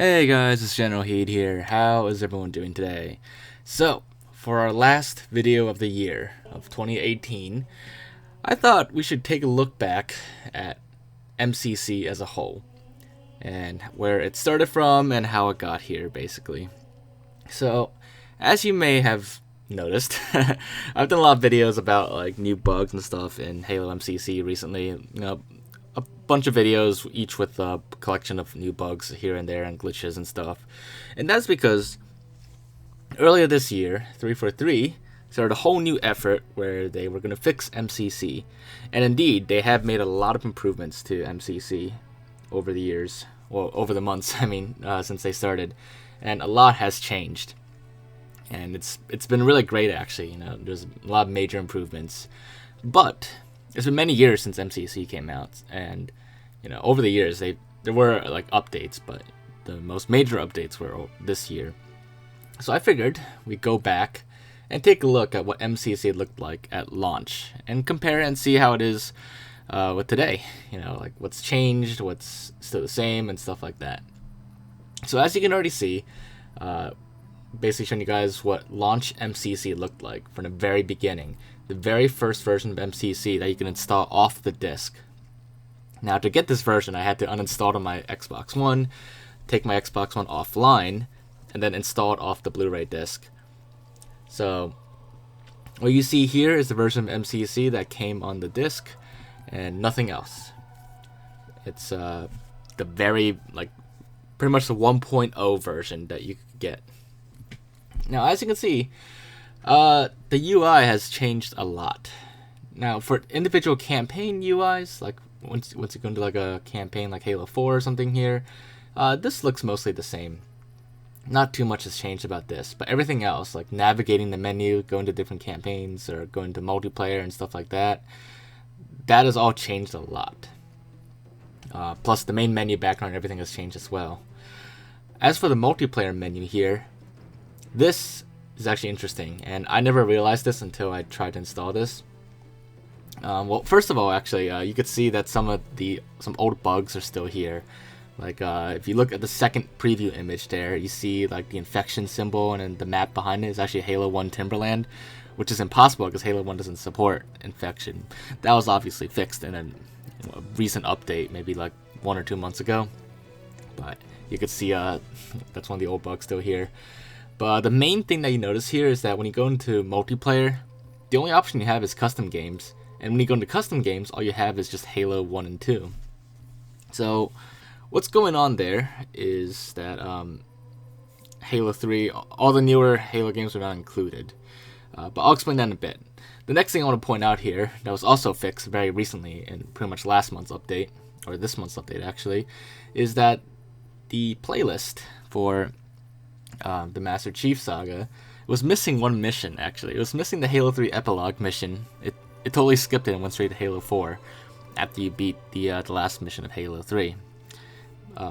Hey guys, it's Generalkidd here. How is everyone doing today? So, for our last video of the year of 2018, I thought we should take a look back at MCC as a whole and where it started from and how it got here, basically. So, as you may have noticed, I've done a lot of videos about like new bugs and stuff in Halo MCC recently. A bunch of videos, each with a collection of new bugs here and there and glitches and stuff. And that's because earlier this year, 343 started a whole new effort where they were going to fix MCC. And indeed, they have made a lot of improvements to MCC over the years, well, over the months, since they started. And a lot has changed. And it's been really great, actually. There's a lot of major improvements. But it's been many years since MCC came out, and over the years there were like updates, but the most major updates were this year. So I figured we'd go back and take a look at what MCC looked like at launch and compare it and see how it is with today. Like what's changed, what's still the same, and stuff like that. So as you can already see, basically showing you guys what launch MCC looked like from the very beginning. The very first version of MCC that you can install off the disk. Now, to get this version, I had to uninstall it on my Xbox One, take my Xbox One offline, and then install it off the Blu-ray disc. So, what you see here is the version of MCC that came on the disc, and nothing else. It's the very, pretty much the 1.0 version that you could get. Now, as you can see, the UI has changed a lot. Now, for individual campaign UIs, like once you go into like a campaign like Halo 4 or something here, this looks mostly the same. Not too much has changed about this, but everything else, like navigating the menu, going to different campaigns, or going to multiplayer and stuff like that, that has all changed a lot. Plus, the main menu background and everything has changed as well. As for the multiplayer menu here, this is actually interesting, and I never realized this until I tried to install this. Well, first of all, actually, you could see that some old bugs are still here. Like, if you look at the second preview image there, you see like the infection symbol, and then the map behind it is actually Halo 1 Timberland, which is impossible because Halo 1 doesn't support infection. That was obviously fixed in a recent update, maybe like 1 or 2 months ago. But you could see that's one of the old bugs still here. But the main thing that you notice here is that when you go into multiplayer, the only option you have is custom games. And when you go into custom games, all you have is just Halo 1 and 2. So what's going on there is that Halo 3, all the newer Halo games are not included. But I'll explain that in a bit. The next thing I want to point out here, that was also fixed very recently in pretty much last month's update, or this month's update actually, is that the playlist for the Master Chief Saga was missing one mission, actually. It was missing the Halo 3 epilogue mission. It totally skipped it and went straight to Halo 4 after you beat the last mission of Halo 3.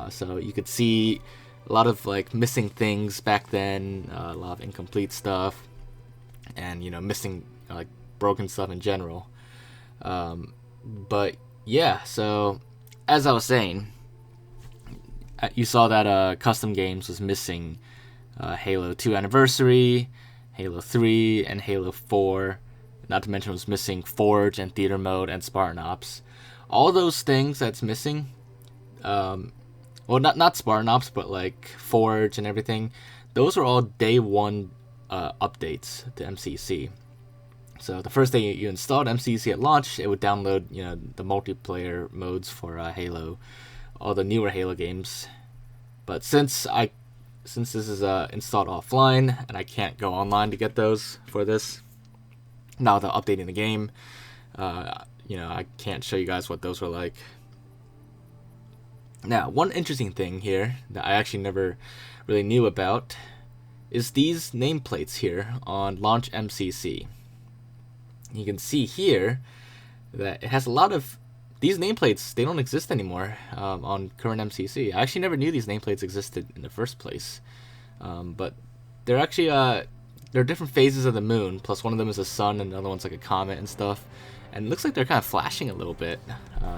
So you could see a lot of like missing things back then, a lot of incomplete stuff, and missing like broken stuff in general. But yeah, so as I was saying, you saw that custom games was missing Halo 2 Anniversary, Halo 3, and Halo 4. Not to mention it was missing Forge and Theater Mode and Spartan Ops. All those things that's missing, well, not Spartan Ops, but like Forge and everything, those are all day one updates to MCC. So the first day you installed MCC at launch, it would download the multiplayer modes for Halo, all the newer Halo games. But since this is installed offline and I can't go online to get those for this, now without updating the game, I can't show you guys what those were like. Now, one interesting thing here that I actually never really knew about is these nameplates here on launch MCC. You can see here that it has a lot of these nameplates. They don't exist anymore on current MCC. I actually never knew these nameplates existed in the first place, but they're actually there are different phases of the moon, plus one of them is a sun and another one's like a comet and stuff, and it looks like they're kind of flashing a little bit,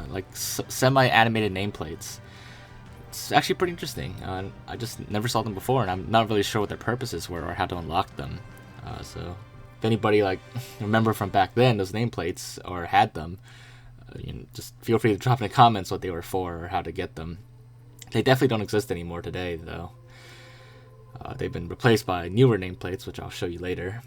like semi-animated nameplates. it's actually pretty interesting. I just never saw them before, and I'm not really sure what their purposes were or how to unlock them. So if anybody like remember from back then those nameplates or had them, just feel free to drop in the comments what they were for or how to get them. They definitely don't exist anymore today, though. They've been replaced by newer nameplates, which I'll show you later.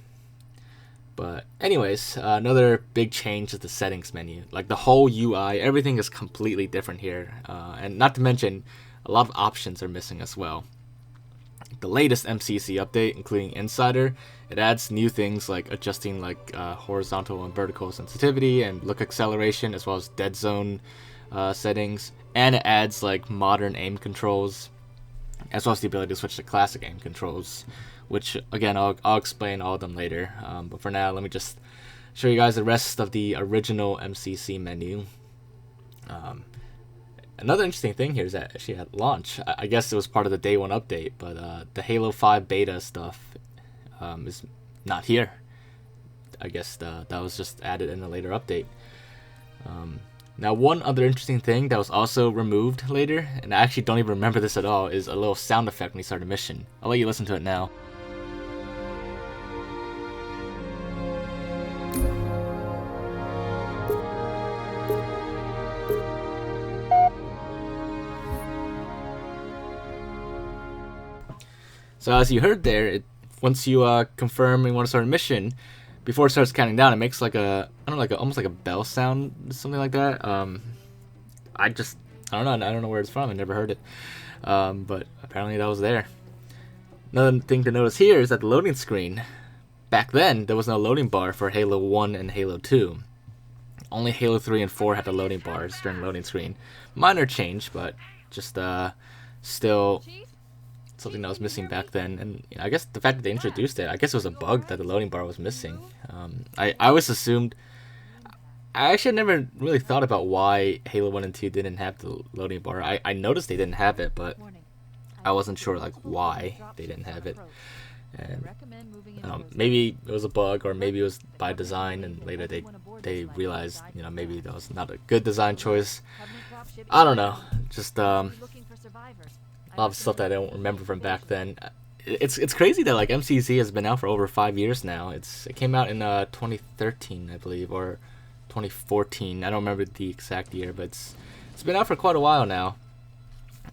But anyways, another big change is the settings menu. Like the whole UI, everything is completely different here. And not to mention, a lot of options are missing as well. The latest MCC update, including Insider, it adds new things like adjusting like horizontal and vertical sensitivity and look acceleration, as well as dead zone settings. And it adds like modern aim controls, as well as the ability to switch to classic aim controls, which again I'll explain all of them later. But for now, let me just show you guys the rest of the original MCC menu. Another interesting thing here is that actually at launch, I guess it was part of the day one update, but the Halo 5 beta stuff is not here. I guess that was just added in a later update. Now, one other interesting thing that was also removed later, and I actually don't even remember this at all, is a little sound effect when you start a mission. I'll let you listen to it now. So as you heard there, once you confirm you want to start a mission, before it starts counting down, it makes like a, I don't know, like almost like a bell sound, something like that. I don't know where it's from. I never heard it, but apparently that was there. Another thing to notice here is that the loading screen, back then there was no loading bar for Halo 1 and Halo 2. Only Halo 3 and 4 had the loading bars during the loading screen. Minor change, but just still something that was missing back then. And I guess the fact that they introduced it, I guess it was a bug that the loading bar was missing. I always assumed, I actually never really thought about why Halo 1 and 2 didn't have the loading bar. I noticed they didn't have it, but I wasn't sure like why they didn't have it. And maybe it was a bug, or maybe it was by design, and later they realized, maybe that was not a good design choice. I don't know, just a lot of stuff that I don't remember from back then. It's crazy that like MCC has been out for over 5 years now. It came out in 2013, I believe, or 2014. I don't remember the exact year, but it's been out for quite a while now.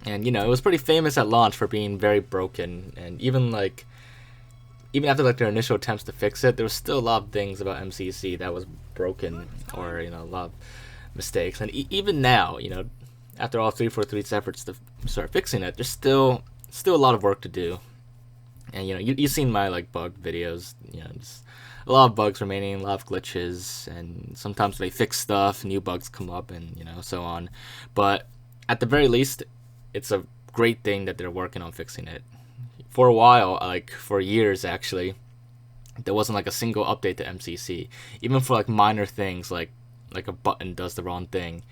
And it was pretty famous at launch for being very broken, and even after like their initial attempts to fix it, there was still a lot of things about MCC that was broken, or a lot of mistakes. And even now, after all 343's efforts to start fixing it, there's still a lot of work to do. And you've seen my like bug videos, just a lot of bugs remaining, a lot of glitches, and sometimes they fix stuff, new bugs come up, and so on. But at the very least, it's a great thing that they're working on fixing it. For a while, like for years actually, there wasn't like a single update to MCC, even for like minor things like a button does the wrong thing.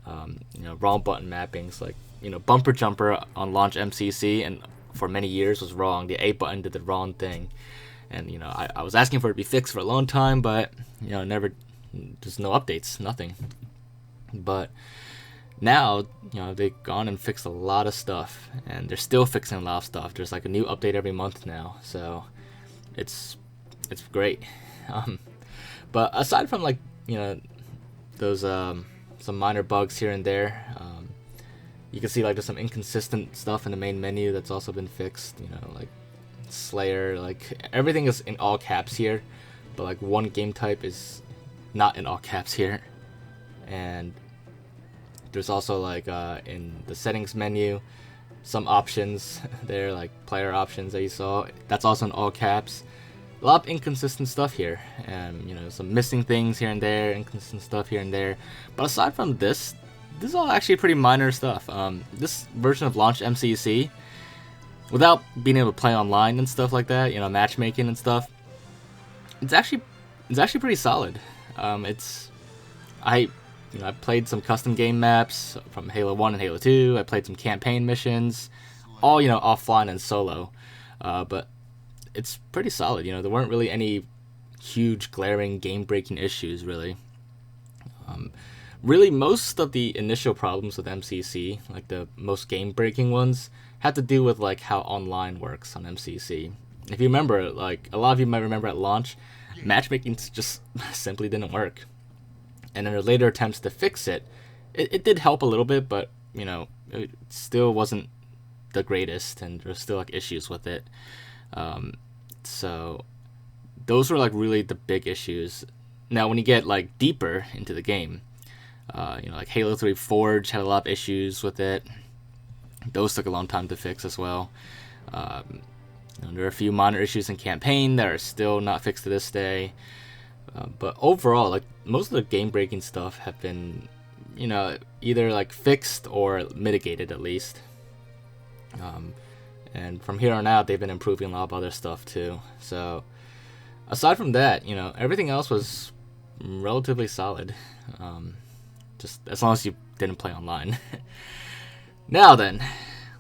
Wrong button mappings, like bumper jumper on launch MCC, and for many years was wrong. The A button did the wrong thing, and I was asking for it to be fixed for a long time, but never, just no updates, nothing. But now they've gone and fixed a lot of stuff, and they're still fixing a lot of stuff. There's like a new update every month now, so it's great. But aside from like those some minor bugs here and there, you can see like there's some inconsistent stuff in the main menu that's also been fixed. Like Slayer, like everything is in all caps here, but like one game type is not in all caps here. And there's also like in the settings menu, some options there, like player options that you saw, that's also in all caps. A lot of inconsistent stuff here, and some missing things here and there, inconsistent stuff here and there. But aside from this is all actually pretty minor stuff. This version of launch MCC, without being able to play online and stuff like that, matchmaking and stuff, it's actually pretty solid. I played some custom game maps from Halo 1 and Halo 2. I played some campaign missions, all offline and solo, but it's pretty solid. There weren't really any huge glaring game-breaking issues really. really most of the initial problems with MCC, like the most game-breaking ones, had to do with like how online works on MCC. If you remember, like a lot of you might remember at launch, matchmaking just simply didn't work. And in their later attempts to fix it, it did help a little bit, but you know, it still wasn't the greatest, and there's still like issues with it. So those were like really the big issues. Now, when you get like deeper into the game, you know, like Halo 3 Forge had a lot of issues with it. Those took a long time to fix as well. You know, there are a few minor issues in campaign that are still not fixed to this day. But overall, like most of the game-breaking stuff have been, you know, either like fixed or mitigated at least. And from here on out, they've been improving a lot of other stuff too. So aside from that, you know, everything else was relatively solid. Just as long as you didn't play online. Now then,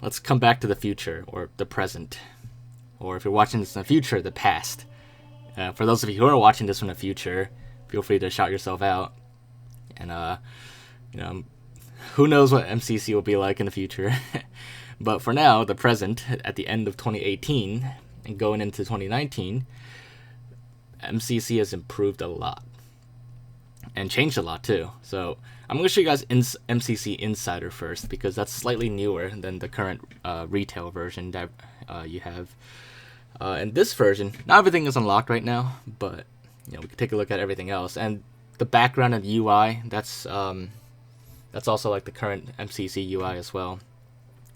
let's come back to the future, or the present. Or if you're watching this in the future, the past. For those of you who are watching this from the future, feel free to shout yourself out. And, you know, who knows what MCC will be like in the future. But for now, the present, at the end of 2018 and going into 2019, MCC has improved a lot. And changed a lot too. So I'm going to show you guys MCC Insider first, because that's slightly newer than the current retail version that you have. In this version, not everything is unlocked right now, but you know, we can take a look at everything else. And the background and UI, that's also like the current MCC UI as well.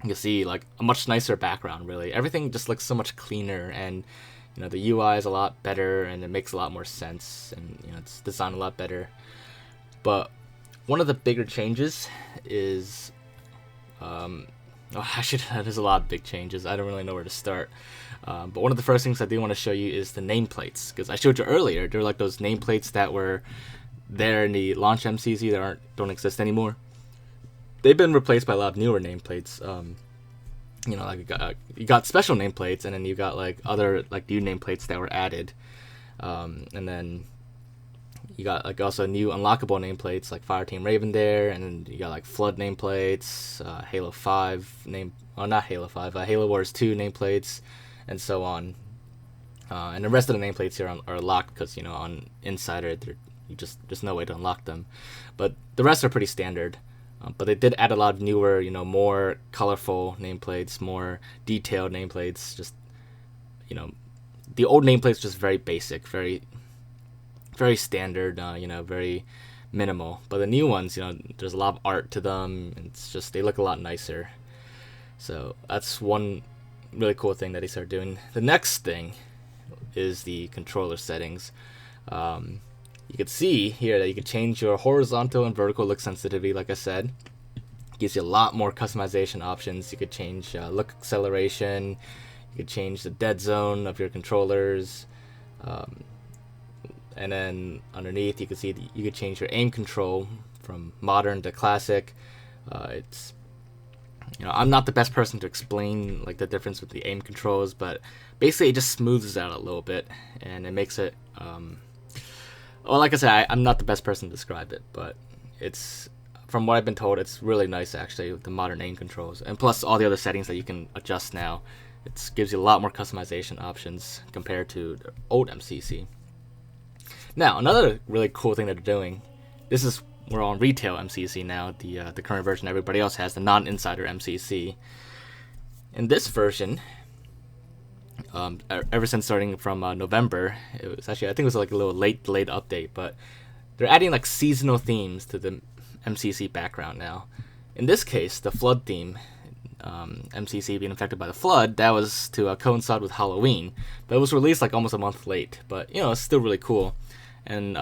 You can see like a much nicer background, really. Everything just looks so much cleaner, and you know, the UI is a lot better, and it makes a lot more sense, and you know, it's designed a lot better. But one of the bigger changes is, there's a lot of big changes. I don't really know where to start. But one of the first things I do want to show you is the nameplates, because I showed you earlier, there were like those nameplates that were there in the launch MCC that don't exist anymore. They've been replaced by a lot of newer nameplates. You know, like you got special nameplates, and then you got like other like new nameplates that were added, and then you got like also new unlockable nameplates like Fireteam Raven there, and then you got like Flood nameplates, Halo 5 not Halo 5, Halo Wars 2 nameplates, and so on. And the rest of the nameplates here are locked because, you know, on Insider there's no way to unlock them, but the rest are pretty standard. But they did add a lot of newer, you know, more colorful nameplates, more detailed nameplates. Just, you know, the old nameplates just very basic, very standard, you know, very minimal. But the new ones, you know, there's a lot of art to them. And it's just, they look a lot nicer. So that's one really cool thing that they started doing. The next thing is the controller settings. You can see here that you can change your horizontal and vertical look sensitivity, like I said. It gives you a lot more customization options. You could change look acceleration. You could change the dead zone of your controllers. And then underneath, you can see you could change your aim control from modern to classic. It's, you know, I'm not the best person to explain like the difference with the aim controls, but basically it just smooths it out a little bit, and it makes it. Well, like I said, I'm not the best person to describe it, but it's, from what I've been told, it's really nice actually with the modern aim controls, and plus all the other settings that you can adjust now. It gives you a lot more customization options compared to the old MCC. Now, another really cool thing that they're doing, we're on retail MCC now, the current version everybody else has, the non-insider MCC. In this version, ever since starting from November, it was actually, I think it was like a little late update, but they're adding like seasonal themes to the MCC background now. In this case, the flood theme, MCC being affected by the flood, that was to coincide with Halloween, but it was released like almost a month late, but you know, it's still really cool. And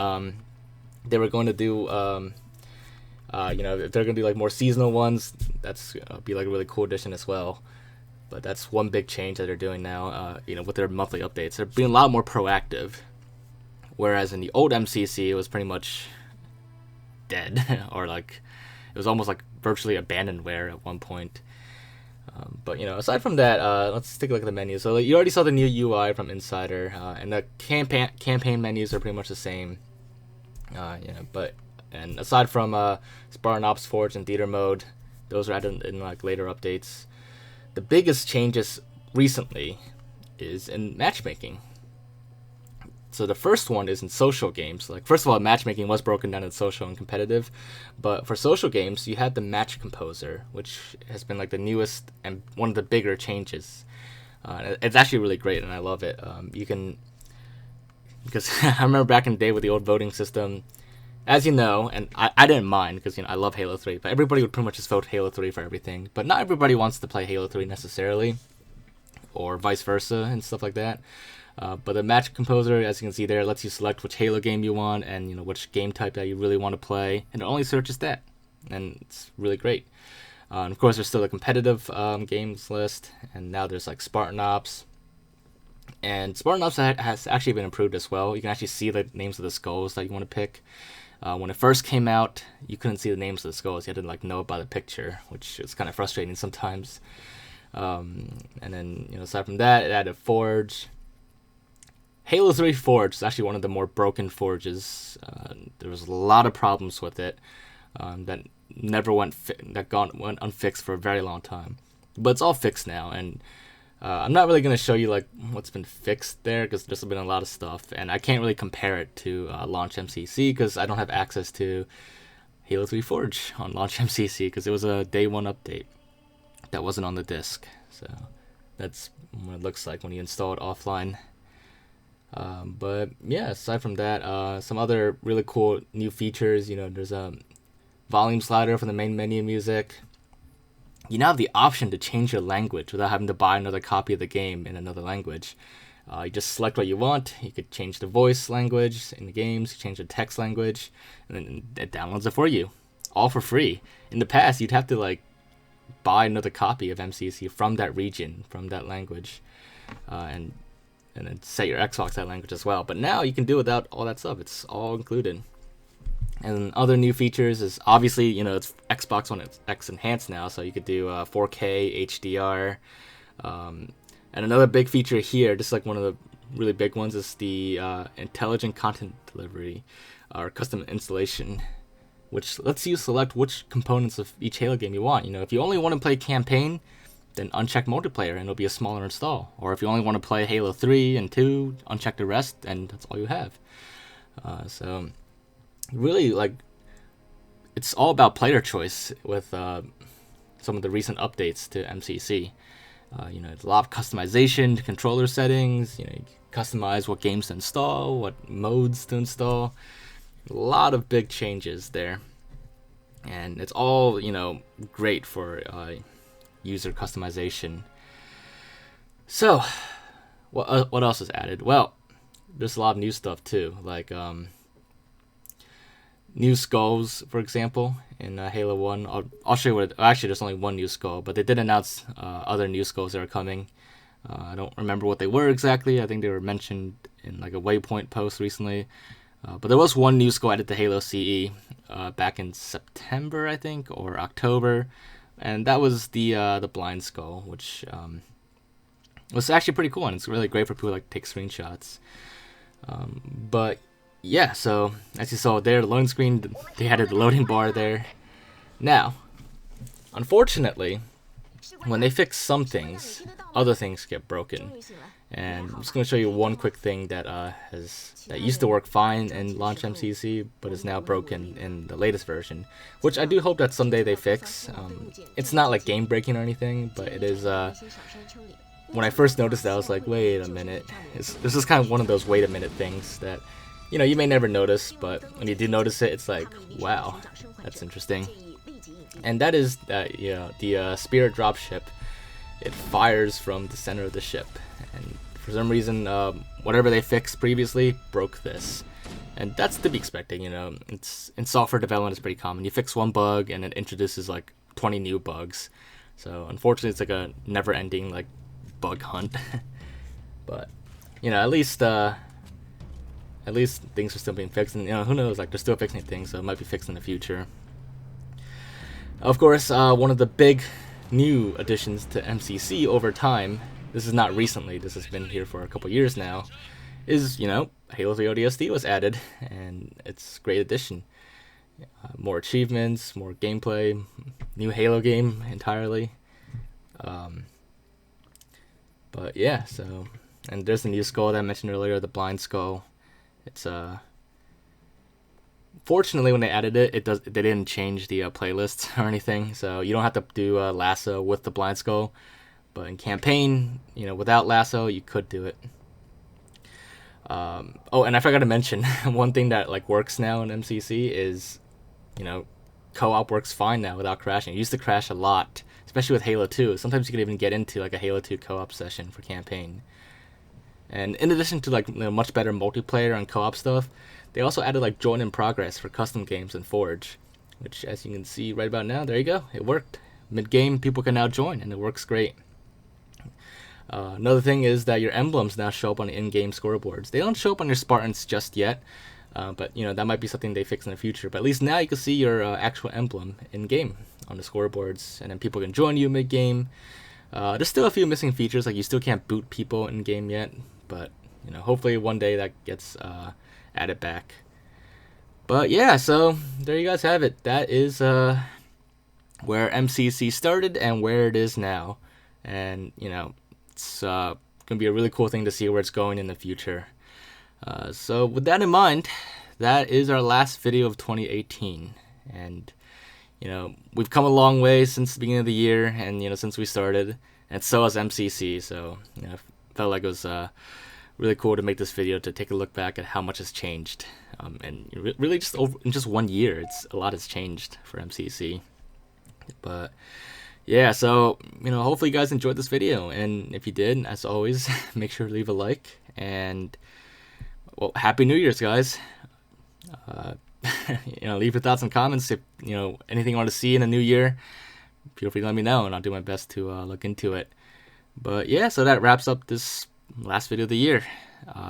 they were going to do, you know, if they're going to do like more seasonal ones, that's be like a really cool addition as well. But that's one big change that they're doing now, you know, with their monthly updates. They're being a lot more proactive. Whereas in the old MCC, it was pretty much dead, or like, it was almost like virtually abandonware at one point. But, you know, aside from that, let's take a look at the menu. So you already saw the new UI from Insider, and the campaign menus are pretty much the same. You know, but And aside from Spartan Ops Forge and Theater Mode, those are added in like later updates. The biggest changes recently is in matchmaking. So the first one is in social games. Like, first of all, matchmaking was broken down in social and competitive, but for social games, you had the match composer, which has been like the newest and one of the bigger changes. It's actually really great, and I love it. You can, because I remember back in the day with the old voting system, as you know, and I didn't mind because I love Halo 3, but everybody would pretty much just vote Halo 3 for everything. But not everybody wants to play Halo 3 necessarily, or vice versa and stuff like that. But the match composer, as you can see there, lets you select which Halo game you want and which game type that you really want to play, and it only searches that, and it's really great. And of course, there's still a competitive games list, and now there's like Spartan Ops, and Spartan Ops has actually been improved as well. You can actually see the names of the skulls that you want to pick. When it first came out, you couldn't see the names of the skulls. You had to like know it by the picture, which is kind of frustrating sometimes. And then aside from that, it added Forge. Halo 3 Forge is actually one of the more broken forges. There was a lot of problems with it that never went unfixed for a very long time. But it's all fixed now, and I'm not really going to show you like what's been fixed there because there's been a lot of stuff, and I can't really compare it to launch MCC because I don't have access to Halo 3 Forge on launch MCC because it was a day one update that wasn't on the disk. So that's what it looks like when you install it offline. But yeah, aside from that, some other really cool new features. There's a volume slider for the main menu music. You now have the option to change your language without having to buy another copy of the game in another language. You just select what you want. You could change the voice language in the games, change the text language, and then it downloads it for you, all for free. In the past, you'd have to like buy another copy of MCC from that region, from that language, and then set your Xbox that language as well. But now you can do it without all that stuff. It's all included. And other new features is obviously, it's Xbox One X enhanced now, so you could do 4K HDR. And another big feature here, just like one of the really big ones, is the intelligent content delivery or custom installation, which lets you select which components of each Halo game you want. If you only want to play campaign, then uncheck multiplayer and it'll be a smaller install. Or if you only want to play Halo 3 and 2, uncheck the rest and that's all you have. So really, like, it's all about player choice with some of the recent updates to MCC. It's a lot of customization to controller settings. You can customize what games to install, what modes to install. A lot of big changes there. And it's all, great for user customization. So, what else is added? Well, there's a lot of new stuff too, like new skulls, for example, in Halo 1. I'll show you what. Actually, there's only one new skull, but they did announce other new skulls that are coming. I don't remember what they were exactly. I think they were mentioned in like a Waypoint post recently. But there was one new skull added to Halo CE back in September, I think, or October. And that was the blind skull, which was actually pretty cool, and it's really great for people like take screenshots. But yeah, so as you saw there, the loading screen, they added the loading bar there. Now, unfortunately, when they fix some things, other things get broken. And I'm just going to show you one quick thing that used to work fine in launch MCC, but is now broken in the latest version, which I do hope that someday they fix. It's not like game breaking or anything, but it is. When I first noticed that, I was like, wait a minute. This is kind of one of those wait a minute things that you may never notice, but when you do notice it, it's like, wow, that's interesting. And that is the Spirit dropship. It fires from the center of the ship, and for some reason, whatever they fixed previously broke this, and that's to be expected. It's in software development, it's pretty common. You fix one bug, and it introduces like 20 new bugs. So unfortunately, it's like a never-ending like bug hunt. But at least things are still being fixed, and who knows? Like they're still fixing things, so it might be fixed in the future. Of course, one of the big new additions to MCC over time, this is not recently, this has been here for a couple years now, is Halo 3 ODST was added, and it's a great addition. more achievements, more gameplay, new Halo game entirely. But yeah, so, and there's the new skull that I mentioned earlier, the blind skull. It's fortunately when they added it, they didn't change the playlists or anything, so you don't have to do lasso with the blind skull. But in campaign, without lasso, you could do it. Oh, and I forgot to mention one thing that works now in MCC is, co-op works fine now without crashing. It used to crash a lot, especially with Halo 2. Sometimes you could even get into a Halo 2 co-op session for campaign. And in addition to much better multiplayer and co-op stuff, they also added join in progress for custom games in Forge, which, as you can see right about now, there you go, it worked. Mid-game, people can now join, and it works great. Another thing is that your emblems now show up on the in-game scoreboards. They don't show up on your Spartans just yet, but that might be something they fix in the future. But at least now you can see your actual emblem in-game on the scoreboards, and then people can join you mid-game. There's still a few missing features, you still can't boot people in-game yet, but hopefully one day that gets added back. But yeah, so there you guys have it. That is where MCC started and where it is now, and it's gonna be a really cool thing to see where it's going in the future. So with that in mind, that is our last video of 2018, and we've come a long way since the beginning of the year, and since we started, and so has MCC. So I felt like it was really cool to make this video to take a look back at how much has changed, and really just in just 1 year, a lot has changed for MCC. But yeah, so hopefully you guys enjoyed this video, and if you did, as always, make sure to leave a like, and well, Happy New Year's, guys. Leave your thoughts and comments. If anything you want to see in the new year, feel free to let me know, and I'll do my best to look into it. But yeah, so that wraps up this last video of the year.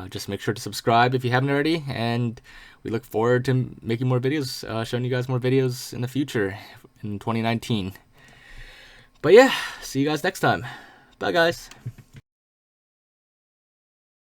Just make sure to subscribe if you haven't already, and we look forward to making more videos, showing you guys more videos in the future in 2019. But yeah, see you guys next time. Bye, guys.